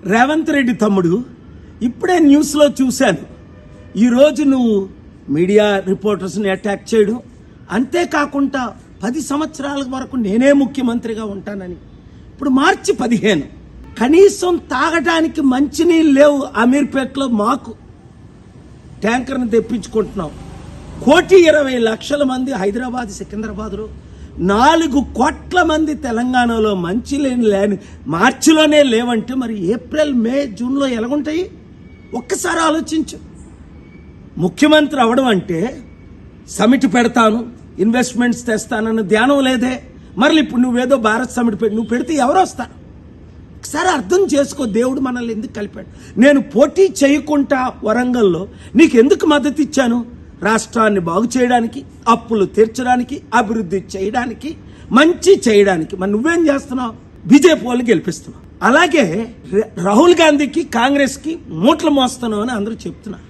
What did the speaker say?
రేవంత్ రెడ్డి తమ్ముడు ఇప్పుడే న్యూస్లో చూశాను. ఈరోజు నువ్వు మీడియా రిపోర్టర్స్ని అటాక్ చేయడం, అంతేకాకుండా 10 సంవత్సరాల వరకు నేనే ముఖ్యమంత్రిగా ఉంటానని. ఇప్పుడు మార్చి 15 కనీసం తాగడానికి మంచినీళ్ళు లేవు. అమీర్పేటలో మాకు ట్యాంకర్ని తెప్పించుకుంటున్నాం. 1,20,00,000 మంది హైదరాబాద్ సికింద్రాబాద్లో, 4 కోట్ల మంది తెలంగాణలో మంచినీళ్ళు లేని మార్చిలోనే లేవంటే మరి ఏప్రిల్ మే జూన్లో ఎలాగుంటాయి? ఒక్కసారి ఆలోచించు. ముఖ్యమంత్రి అవడం అంటే సమిట్ పెడతాను, ఇన్వెస్ట్మెంట్స్ తెస్తానన్న ధ్యానం లేదే. మరి ఇప్పుడు నువ్వేదో భారత్ సమిట్ నువ్వు పెడితే ఎవరు వస్తారు? ఒకసారి అర్థం చేసుకో, దేవుడు మనల్ని ఎందుకు కలిపాడు. నేను పోటీ చేయకుండా వరంగల్లో నీకు ఎందుకు మద్దతు ఇచ్చాను? రాష్ట్రాన్ని బాగు చేయడానికి, అప్పులు తీర్చడానికి, అభివృద్ధి చేయడానికి, మంచి చేయడానికి. మరి నువ్వేం చేస్తున్నావు? బీజేపీ వాళ్ళని గెలిపిస్తున్నావు. అలాగే రాహుల్ గాంధీకి కాంగ్రెస్కి మూటలు మోస్తున్నావు అని అందరూ చెప్తున్నారు.